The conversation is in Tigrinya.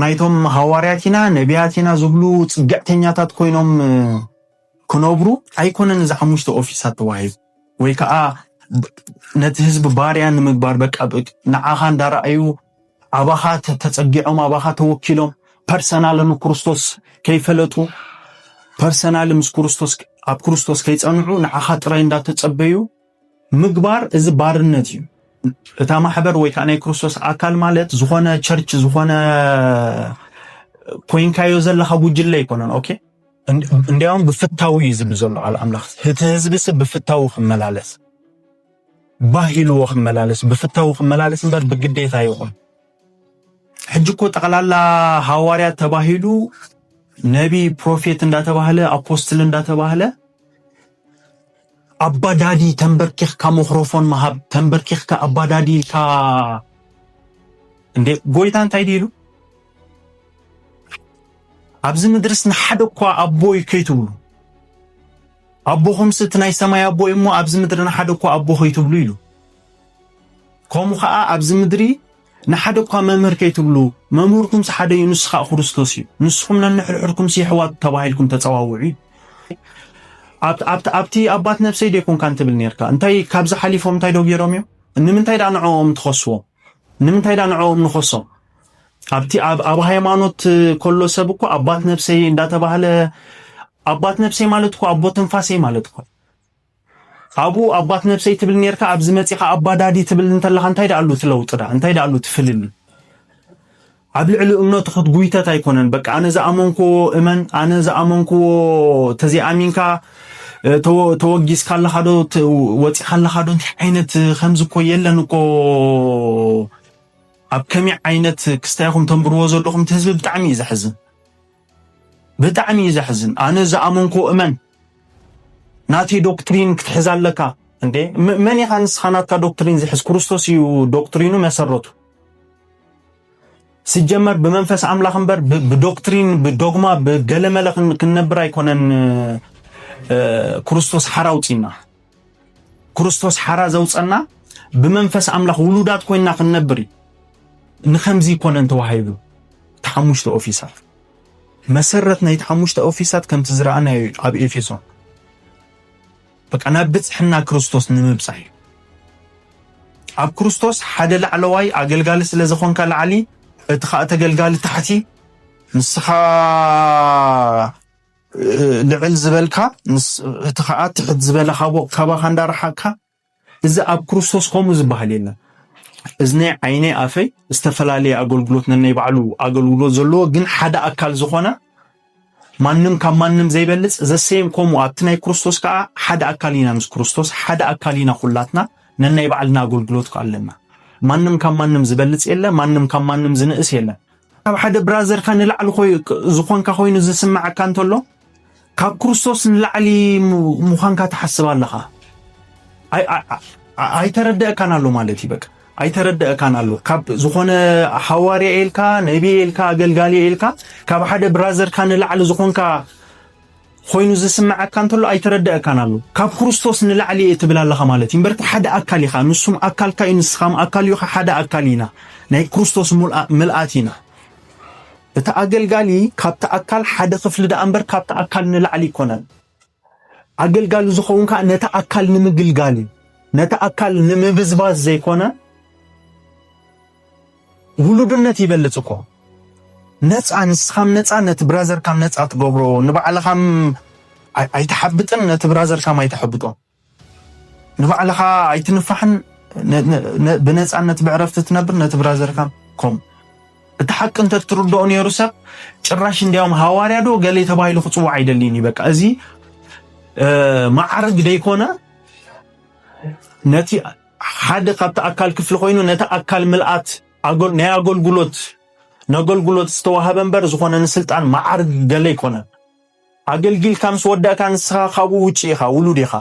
ናይቶም ሐዋርያቲና ነቢያቲና ዝብሉ ጽጋዕተኛታት ኮይኖም ክነብሩ ኣይኮነን ዝሓሙሽተ ኦፊሳት ተዋሂብ ወይ ከዓ ነቲ ህዝብ ባርያን ምግባር በቃ ንዓኻ እንዳራኣዩ አባኻ ተጸጊዖም አባኻ ተወኪሎም ፐርሰናልን ክርስቶስ ከይፈለጡ ፐርሰናል ምስ ክርስቶስ ኣብ ክርስቶስ ከይጸንዑ ንዓኻ ጥራይ እንዳተጸበዩ ምግባር እዚ ባርነት እዩ እታ ማሕበር ወይ ከዓ ናይ ክርስቶስ አካል ማለት ዝኾነ ቸርች ዝኾነ ኮይንካዮ ዘለኻ ጉጅለ ይኮነን ኦኬ እንዲያውም ብፍታዊ ይዝብል ዘሎ አምላኽ እቲ ህዝብስ ብፍታዊ ክመላለስ ባህሉ ክመላለስ ብፍታዊ ክመላለስ እንበር ብግዴታ ይኹን ሕጅኮ ጠቅላላ ሐዋርያት ተባሂሉ ነቢ ፕሮፌት እንዳተባህለ አፖስትል እንዳተባህለ አባዳዲ ተንበርኪህ ከመክሮፎን ማሃብ ተንበርኪህ ከአባዳዲ ካ እንዴ ጎይታን ታይዲሉ ኣብዚ ምድርስ ንሓደኳ አቦይ ከይትብሉ አቦኹም ስትናይ ሰማይ አቦይ እሞ ኣብዚ ምድር ንሓደኳ አቦ ከይትብሉ ኢሉ ከምኡ ከዓ ኣብዚ ምድሪ ንሓደኳ መምህር ከይትብሉ መምህርኩም ሓደ እዩ ንስኻ ክርስቶስ እዩ ንስኹም ነንሕልሕልኩም ሲሕዋት ተባሂልኩም ተጸዋውዑ ኣብቲ አባት ነፍሰይ ደይኮን ካን ትብል ነርካ እንታይ ካብዛ ሓሊፎም እንታይ ደው ገይሮም እዮም ንምንታይ ዳ ንዕኦም ትኸስዎ ንምንታይ ዳ ንዕኦም ንኸሶም ኣብቲ ኣብ ሃይማኖት ኮሎ ሰብ እኮ አባት ነፍሰይ እንዳተባህለ አባት ነፍሰይ ማለት እኮ አቦ ተንፋሰይ ማለት እኮ አቡ አባት ነፍሰይ ትብል ነርካ ኣብዚ መጺኻ አባዳዲ ትብል እንተለኻ እንታይ ዳ አሉ ትለውጥዳ እንታይ ዳ አሉ ትፍልል ኣብ ልዕሊ እምነቱ ክትጉይተት ኣይኮነን በቃ ኣነ ዝኣመንኩ እመን ኣነ ዝኣመንኩ ተዚኣሚንካ ተወጊስ ካለኻዶ ወጪ ካለኻዶ ዓይነት ከምዝ እኮ የለን እኮ ኣብ ከመይ ዓይነት ክስታይኹም ተንብርዎ ዘለኹም ህዝቢ ብጣዕሚ ይዘሕዝን ኣነ ዝኣመንኩ እመን ናቲ ዶክትሪን ክትሕዝ ኣለካ እንዴ መን ኢኻ ንስኻ ናትካ ዶክትሪን ዝሕዝ ክርስቶስ እዩ ዶክትሪኑ መሰረቱ ሲጀመር በመንፈስ አምላክ እንበር በዶክትሪን በዶግማ በገለመለ ክንነብር አይኮነን ክርስቶስ ሓራውጪና ክርስቶስ ሓራ ዘውፀና በመንፈስ አምላክ ውሉዳት ኮይና ክንነብር ንኸምዚ ኮነን ተዋሂቡ ተሐሙሽተ ኦፊሳት መሰረት ናይ ተሐሙሽተ ኦፊሳት ከም ትዝራአና ኣብ ኤፌሶን በቃ ናብጽሕና ክርስቶስ ንምብጻይ ኣብ ክርስቶስ ሓደ ላዕለዋይ አገልጋሊ ስለ ዝኾንካ ላዕሊ እቲ ኸ ተገልጋሊ ታሕቲ ንስኻ ልዕል ዝበልካ እቲ ኸ ትሕት ዝበለኻ ካባኻ እንዳረሓካ እዚ ኣብ ክርስቶስ ከምኡ ዝበሃል የለን እዝነ ዓይነ ኣፈይ ዝተፈላለዩ አገልግሎት ነናይ ባዕሉ አገልግሎት ዘለዎ ግን ሓደ አካል ዝኾነ ማንም ካብ ማንም ዘይበልጽ ዘሰይም ከምኡ ኣብቲ ናይ ክርስቶስ ከዓ ሓደ አካል ኢና ምስ ክርስቶስ ሓደ አካል ኢና ኩላትና ነናይ ባዕልና አገልግሎት ኣለና ማንም ካብ ማንም ዝበልጽ የለ ማንም ካብ ማንም ዝንእስ የለ ካብ ሓደ ብራዘር ካን ንላዕሊ ዝኾንካ ኮይኑ ዝስማዓካ እንተሎ ካብ ክርስቶስ ንላዕሊ ሙኻንካ ተሐስብ ኣለኻ ኣይተረድአካን ኣሎ ማለት ይበቃ ኣይተረድአካን ኣሎ ካብ ዝኾነ ሐዋርያ ኤልካ ነቢ ኤልካ አገልጋሊ ኤልካ ካብ ሓደ ብራዘር ካን ንላዕሊ ዝኾንካ ኮይኑ ዝስማዓካ እንተሎ ኣይተረድአካን ኣሎ ካብ ክርስቶስ ንላዕሊ እትብል ኣለኻ ማለት ይምበርክ ሓደ አካል ኢኻ ንሱም አካልካ ይንስኻም አካል ይኻ ሓደ አካል ኢና ናይ ክርስቶስ ምልአት ኢና እቲ አገልጋሊ ካብቲ አካል ሓደ ክፍሊ ዳ እምበር ካብቲ አካል ንላዕሊ ይኮነን አገልጋሊ ዝኾንካ ነታ አካል ንምግልጋል ነታ አካል ንምብዝባዝ ዘይኮነ ውሉድነት ይበልጽ እኮ ነፃ ንስኻም ነፃ ነቲ ብራዘር ካም ነፃ ትገብሮ ንባዕልኻም ኣይተሐብጥን ነቲ ብራዘር ካም ኣይተሐብጦ ንባዕልኻ ኣይትንፋሕን ብነፃነት ብዕረፍቲ ትነብር ነቲ ብራዘር ካም ኮም እቲ ሓቂ እንተ ትርድኦ ነይሩ ሰብ ጭራሽ እንዲያውም ሐዋርያዶ ገሌ ተባሂሉ ክጽዋዕ አይደልኒ በቃ እዚ ማዕረግ ደይኮነ ነቲ ሓደ ካብቲ አካል ክፍሊ ኮይኑ ነቲ አካል ምልአት ናይ አገልግሎት ነገልግሎት ዝተዋሃበ እንበር ዝኾነ ንስልጣን ማዕርግ ገለ ይኮነ አገልግል ካምስ ወዳካ ንስኻ ካብኡ ውጪ ኢኻ ውሉድ ኢኻ